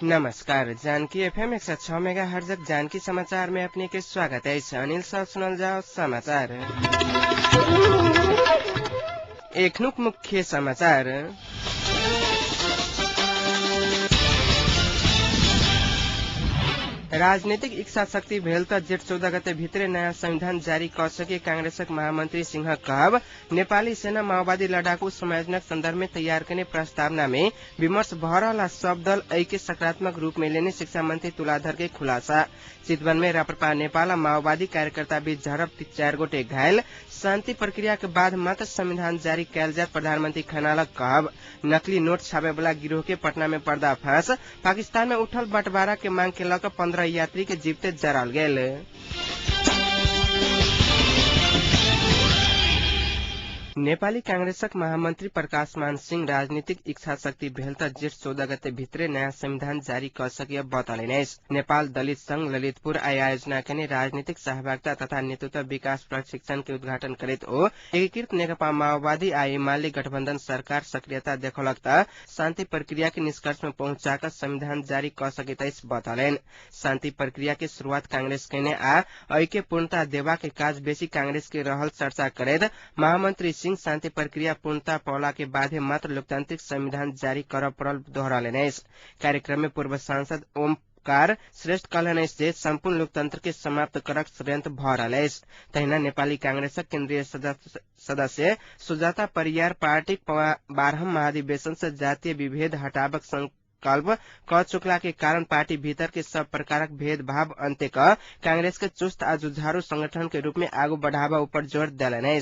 नमस्कार। Janaki FM 106 mega हर्जक Janaki समाचार में अपने के स्वागत है। अनिल साहब सुनल जाओ समाचार। एक मुख्य समाचार। राजनीतिक इच्छा शक्ति भेल त जेठ 14 गते भित्रै नयाँ संविधान जारी कर सके कांग्रेसक महामंत्री सिंह कहब। नेपाली सेना माओवादी लड़ाकू समायोजनक संदर्भ में तैयार करने प्रस्तावना में विमर्श भरल सब दल ऐक्य सकारात्मक रूप में लेने शिक्षा मंत्री तुलाधर के खुलासा। चितवन में राप्रपा नेपाल माओवादी कार्यकर्ता बीच झड़प 4 गोटे घायल। शांति प्रक्रिया के बाद मात्र संविधान जारी कैल जात प्रधानमंत्री खनालक कहब। नकली नोट छापे वाला गिरोह के पटना में पर्दाफाश। पाकिस्तान में उठल बंटवारा के मांग के लक 15 यात्री के जीवते जराल गेल। नेपाली कांग्रेसक महामंत्री प्रकाशमान सिंह राजनीतिक इच्छा शक्ति भेल त जेठ 14 गते भित्रै नयाँ संविधान जारी कर सकिए बतलेने। नेपाल दलित संघ ललितपुर आयोजना के राजनीतिक सहभागिता तथा नेतृत्व विकास प्रशिक्षण के उद्घाटन करित हो एकीकृत नेकपा माओवादी आ एमाले गठबंधन सरकार सक्रियता देखलक त शांति प्रक्रिया के निष्कर्ष में पहुंचाकर संविधान जारी कर सकित बतलेन। शांति प्रक्रिया के शुरुआत कांग्रेस केने आ ऐक्य पूर्णता देवा के काज बेसी कांग्रेस के रहल चर्चा करेद महामंत्री शांति प्रक्रिया पूर्णता पौला के बाद मात्र लोकतांत्रिक संविधान जारी कर पड़ल दोहरालेने। कार्यक्रम में पूर्व सांसद ओमकार श्रेष्ठ कहलन से संपूर्ण लोकतंत्र के समाप्त करक षड्यंत्र भरल। तहिना नेपाली कांग्रेसक केंद्रीय सदस्य सुजाता परियार पार्टी 12 महाधिवेशन से जातीय विभेद हटावक संकल्प क चुकला के कारण पार्टी भीतर के सब प्रकारक भेदभाव अंत्य क कांग्रेस के चुस्त आ जुझारू संगठन के रूप में आगू बढ़ावा ऊपर जोर दिलने।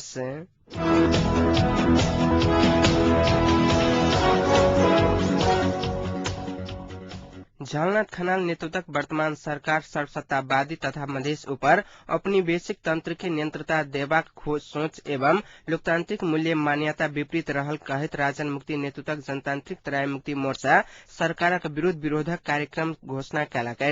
झलनाथ खनाल नेतृत्वक वर्तमान सरकार सर्वसत्तावादी तथा मधेश ऊपर औपनिवेशिक तंत्र के नियंत्रता देवाक खोज सोच एवं लोकतांत्रिक मूल्य मान्यता विपरीत रहल कहित राजन मुक्ति नेतृत्वक जनतांत्रिक तराई मुक्ति मोर्चा सरकारक विरुद्ध विरोधक कार्यक्रम घोषणा कयलक।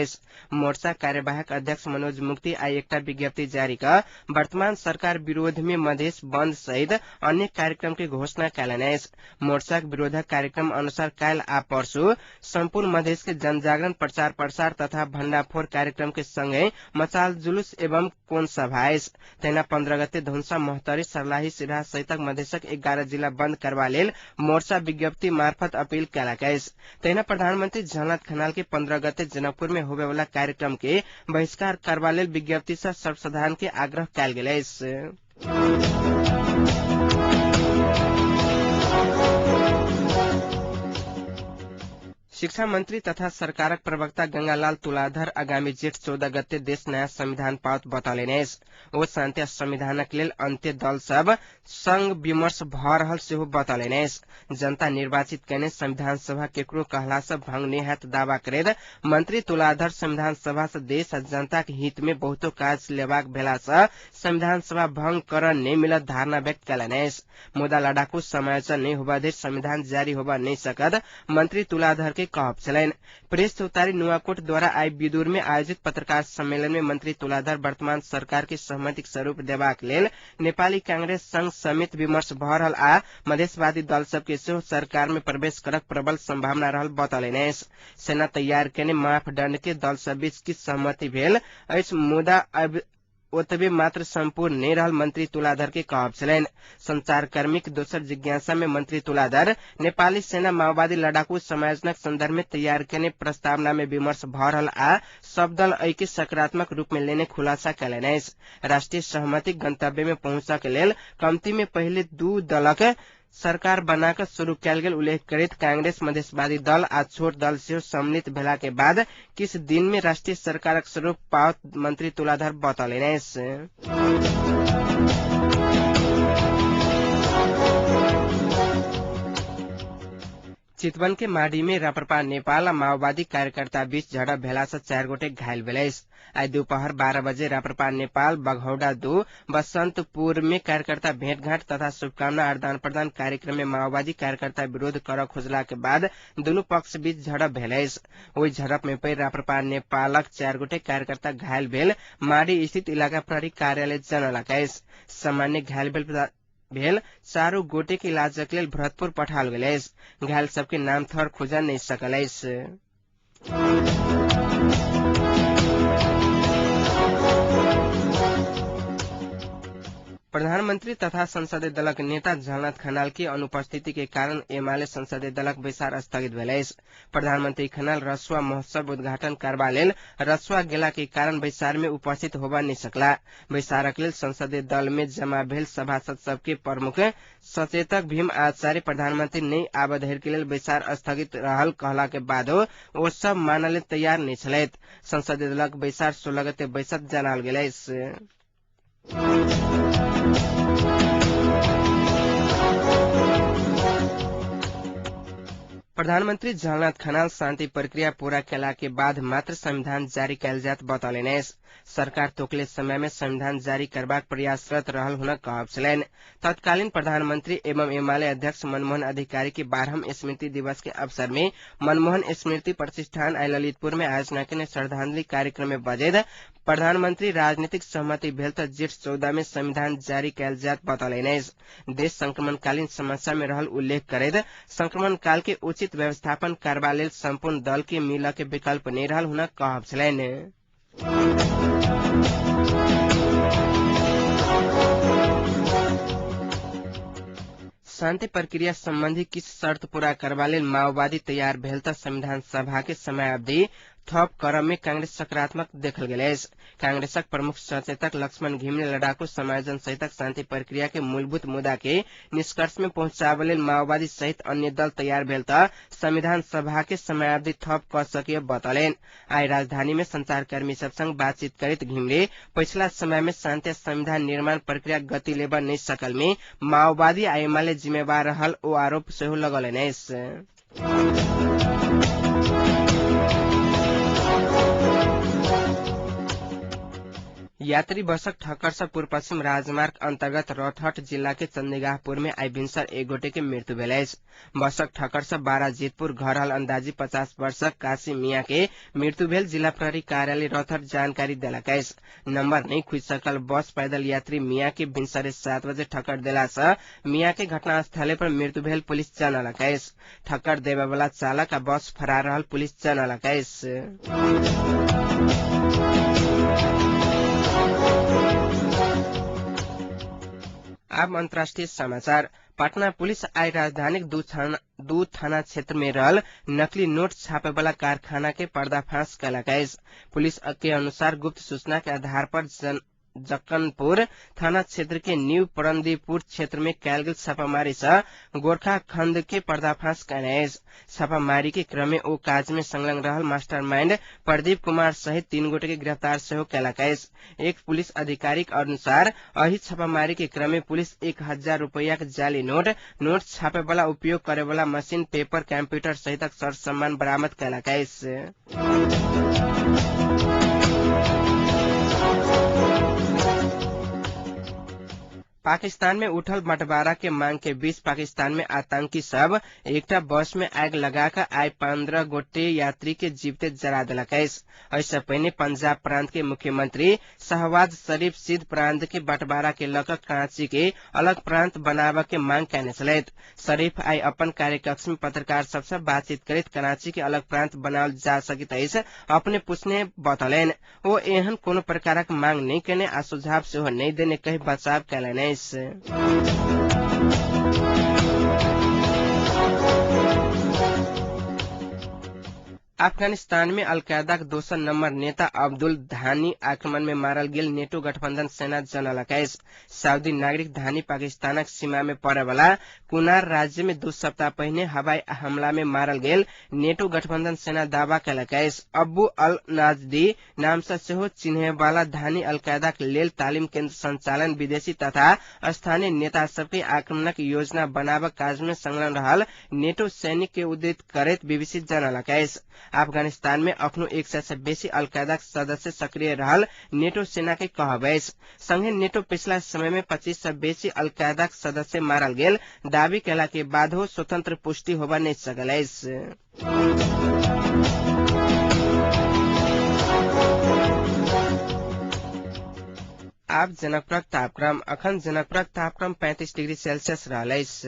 मोर्चा कार्यवाहक अध्यक्ष मनोज मुक्ति आई एकटा विज्ञप्ति जारी कर वर्तमान सरकार विरोध में मधेश बंद सहित अन्य कार्यक्रम के घोषणा कयलने। मोर्चाक विरोधक कार्यक्रम अनुसार काल आ परसु संपूर्ण मधेश के जागरण प्रचार प्रसार तथा भंडाफोर कार्यक्रम के संगे मचाल जुलूस एवं कोन सभा। तेना 15 गते धनुषा मोहतरी सर्लाही सिराहा सहितक मधेशक 11 जिला बंद करवा लेल मोर्चा विज्ञप्ति मार्फत अपील कयलक। तेना प्रधानमंत्री झलनाथ खनाल के 15 गते जनकपुर में होवे वाला कार्यक्रम के बहिष्कार करवा लेल विज्ञप्ति से सर्वसाधारण के आग्रह कयल गेल। शिक्षा मंत्री तथा सरकारक प्रवक्ता गंगालाल तुलाधर आगामी जेठ 14 गते देश नया संविधान पावत बतलेने। ओ शांति संविधानक लेल अंत्य दल सब संग विमर्श भ रहल सेहो बतलेने। जनता निर्वाचित कने संविधान सभा केकरो कहला से भंग नहीं हैत दावा करेद मंत्री तुलाधर संविधान सभा से देश आ जनता के हित में बहुतो काज लेबाक भेला से संविधान सभा भंग कर नहीं मिलत धारणा व्यक्त कयलने। मुदा लड़ाकू समायोजन नहीं होबा दे संविधान जारी होबा नहीं सकद मंत्री तुलाधर के कहब चलन। प्रेस चौतारी नुआकोट द्वारा आई विदुर में आयोजित पत्रकार सम्मेलन में मंत्री तुलाधर वर्तमान सरकार के सहमति स्वरूप देबाक लेल नेपाली कांग्रेस संघ समेत विमर्श भ रहल आ मधेशवादी दल सबके सेहो सरकार में प्रवेश करक प्रबल संभावना रहल बतलेने। सेना तैयार केने मापदंड के दल सब बीच की सहमति भेल मुदा ओतबे मात्र संपूर्ण नहीं रहल मंत्री तुलाधर के कहब चलन। संचार कर्मी के दोसर जिज्ञासा में मंत्री तुलाधर नेपाली सेना माओवादी लड़ाकू समायोजनक संदर्भ में तैयार करने प्रस्तावना में विमर्श भ रहल आ सब दल ऐक्य सकारात्मक रूप में लेने खुलासा कयलने। राष्ट्रीय सहमति गंतव्य में पहुंचा के लेल कमती में पहले 2 दलक सरकार बनाकर शुरू कयल गेल उल्लेख करित कांग्रेस मधेशवादी दल आ छोट दल से सम्मिलित भेला के बाद किस दिन में राष्ट्रीय सरकारक स्वरूप पावत मंत्री तुलाधर बतलेने। चितवन के माडी में राप्रपा नेपाल माओवादी कार्यकर्ता बीच झड़प भेला से 4 गोटे घायल भेले। आज दोपहर 12 बजे राप्रपा नेपाल बघौडा 2 बसंतपुर में कार्यकर्ता भेंटघाट तथा शुभकामना आदान प्रदान कार्यक्रम में माओवादी कार्यकर्ता विरोध कर खोजला के बाद दोनों पक्ष बीच झड़प भेले। वही झड़प में पैर राप्रपा नेपालक 4 गोटे कार्यकर्ता घायल भेल माडी स्थित इलाका प्रहरी कार्यालय जनलक। सामान्य घायल भेल 4 गोटे के इलाज के लेल भरतपुर पठाल गेल। घायल सबके नाम थर खोजा नहीं सकल। प्रधानमन्त्री तथा संसदीय दलक नेता झलनाथ खनाल की अनुपस्थिति के कारण एमाले संसदीय दलक बैसार स्थगित भेलैछ। प्रधानमन्त्री खनाल रसुआ महोत्सव उद्घाटन करबा लेल रसुआ गेला के कारण बैसार में उपस्थित होबा नहीं सकला। बैसारक लेल संसदीय दल में जमा भेल सभासद सबके प्रमुख सचेतक भीम आचार्य प्रधानमन्त्री नहीं आब धरि के लेल बैसार स्थगित रहल कहला के बादो ओ सब मानले तैयार नहीं छलैथ। संसदीय दलक बैसार 16 गते बैसत जनाल गेलैछ। प्रधानमन्त्री झलनाथ खनाल शान्ति प्रक्रिया पूरा केला के बाद मात्र संविधान जारी कैल जात बतौलैनैछ। सरकार तोकले समय में संविधान जारी करबाक प्रयासरत रहल हुन कहब छलैन। तत्कालीन प्रधानमन्त्री एवं एमाले अध्यक्ष मनमोहन अधिकारी के 12वें स्मृति दिवस के अवसर में मनमोहन स्मृति प्रतिष्ठान आई ललितपुर में आयोजना के श्रद्धांजलि कार्यक्रम में बजेद प्रधानमन्त्री राजनीतिक सहमति भेल त जेठ 14 में संविधान जारी कैल जात बतौलैनैछ। देश संक्रमणकालीन समस्या में रहल उल्लेख करैत संक्रमण काल के उचित व्यवस्थापन करबा लेल सम्पूर्ण दल के मिल के विकल्प नहीं रहल हुन कहब छलैन। शान्ति प्रक्रिया संबंधी किस शर्त पूरा करबा लेल माओवादी तैयार भेल त संविधान सभा के समयावधि थप क्रम में कांग्रेस सकारात्मक देखल गेलैछ। कांग्रेसक प्रमुख सचेतक लक्ष्मण घिमिरे लड़ाकू समायोजन सहित शांति प्रक्रिया के मूलभूत मुद्दा के निष्कर्ष में पहुंचाबे लेल माओवादी सहित अन्य दल तैयार भेल त संविधान सभा के समयावधि थप क सके बतौलेन। आई राजधानी में संचारकर्मी सब संग बातचीत करित घिमिरे पिछला समय में शांति संविधान निर्माण प्रक्रिया गति लेबा नहीं सकल में माओवादी आ एमाले जिम्मेवार रहल ओ आरोप सेहो लगौलैनैछ। यात्री बसक ठक्कर से पूर्व पश्चिम राजमार्ग अंतर्गत रौतहट जिला के चंदीगाहपुर में आई भिनसर एक गोटे के मृत्यु भेलैछ। बसक ठक्कर से 12 जीतपुर घर हल अंदाजी 50 वर्षक काशी मिया के मृत्यु भेल जिला प्रहरी कार्यालय रौतहट जानकारी देलकैछ। नंबर नहीं खुज सकल बस पैदल यात्री मिया के भिनसरे 7 बजे ठक्कर देला से मिया के घटनास्थले पर मृत्यु भेल पुलिस जनलकैछ। ठक्कर देवे वाला चालक आ बस फरार रहल पुलिस जनलकैछ। अब अंतर्राष्ट्रीय समाचार। पटना पुलिस आई राजधानी दू थाना क्षेत्र में रहल नकली नोट छापे वाला कारखाना के पर्दाफाश कलकैछ। पुलिस के अनुसार गुप्त सूचना के आधार पर जक्कनपुर थाना क्षेत्र के न्यू परंदीपुर क्षेत्र में कैल गेल छापामारी से गोरखा खंड के पर्दाफाश कयलैछ। छापामारी के क्रम में ओ काज में संलग्न रहल मास्टरमाइंड प्रदीप कुमार सहित 3 गोटे के गिरफ्तार सेहो कयलकैछ। एक पुलिस अधिकारिक अनुसार अही छापामारी के क्रम में पुलिस 1000 रुपया के जाली नोट छापे वाला उपयोग करे वाला मशीन पेपर कंप्यूटर सहित सरसामान बरामद कयलकैछ। पाकिस्तान में उठल बंटवारा के मांग के बीच पाकिस्तान में आतंकी सब एकटा बस में आग लगाकर आई 15 गोटे यात्री के जीवते जरा देलकैछ। ऐसे पहले पंजाब प्रांत के मुख्यमंत्री शहबाज शरीफ सिद्ध प्रांत के बंटवारा के लक कराची के अलग प्रांत बनावा के मांग कैने छलैथ। शरीफ आई अपन कार्यकक्ष में पत्रकार सबसे बातचीत करित कराची के अलग प्रांत बनावल जा सकित अछि अपने पूछने बतौलेन। ओ एहन कोनो प्रकारक मांग नहीं केने आ सुझाव सेहो नहीं देने कही बचाव कैलैन। अफगानिस्तान में अलकायदा के दोसर नंबर नेता अब्दुल धानी आक्रमण में मारल गेल नेटो गठबंधन सेना जनलकैछ। सऊदी नागरिक धानी पाकिस्तानक सीमा में पड़े वाला कुनार राज्य में 2 सप्ताह पहले हवाई हमला में मारल गेल नेटो गठबंधन सेना दावा कयलकैछ। अब्बू अल नाजदी नाम से सेहो चिन्हे वाला धानी अलकायदा के लेल तालीम केंद्र संचालन विदेशी तथा स्थानीय नेता सबके आक्रमणक योजना बनाबक काज में संलग्न रहल नेटो सैनिक के उद्धृत करैत बीबीसी जनलकैछ। अफगानिस्तान में अखनो 100 से बेसी अलकायदा सदस्य सक्रिय रहल नेटो सेना के कहबैछ। संगे नेटो पिछला समय में 25 से बेसी अलकायदा सदस्य मारल गेल दावी केला के बाद हो स्वतंत्र पुष्टि होबा नहीं सकलैछ। अब जनकपुरक तापक्रम। अखन जनकपुरक तापक्रम 35 डिग्री सेल्सियस रहलैछ।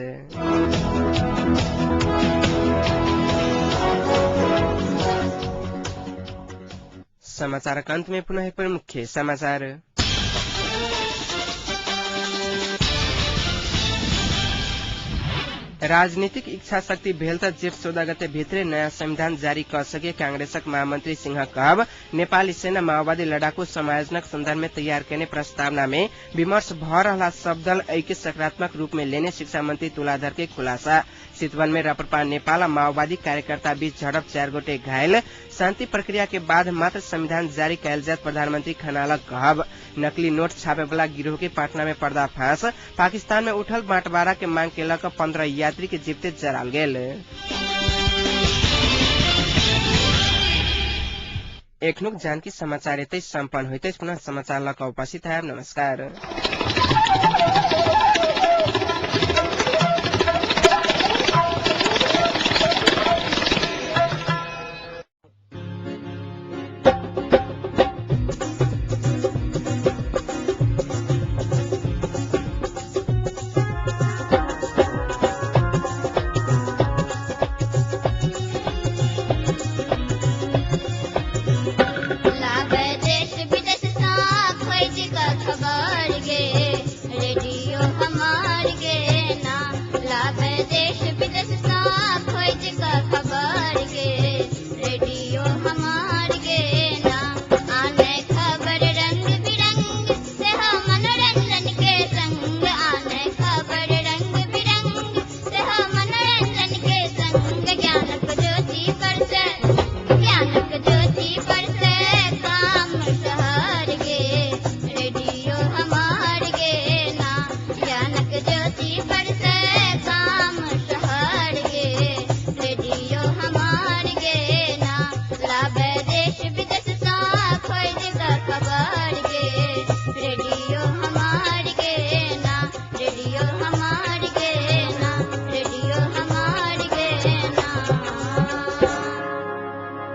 समाचारका अंत में पुनः एक बार मुख्य समाचार। राजनीतिक इच्छा शक्ति भेल त जेठ 14 गते भित्रै नयाँ संविधान जारी कर सके कांग्रेसक महामंत्री सिंह कहब। नेपाली सेना माओवादी लड़ाकू समायोजनक संदर्भ में तैयार करने प्रस्तावना में विमर्श भ रहा सब दल ऐक्य सकारात्मक रूप में लेने शिक्षा मंत्री तुलाधर के खुलासा। चितवन में राप्रपा नेपाल और माओवादी कार्यकर्ता बीच झड़प 4 गोटे घायल। शांति प्रक्रिया के बाद मात्र संविधान जारी कैल जात प्रधानमंत्री खनालक कहब। नकली नोट छापे वाला गिरोह के पटना में पर्दाफाश। पाकिस्तान में उठल बांटवारा के मांग के लक 15 यात्री के जीवते जराल गेल। एकनुक जानकी समाचार एतै सम्पन्न होइतै पुनः समाचार लक उपस्थित है। नमस्कार।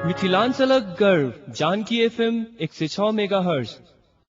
मिथिलांचलक गर्व जानकी FM 106 मेगाहर्ट्ज।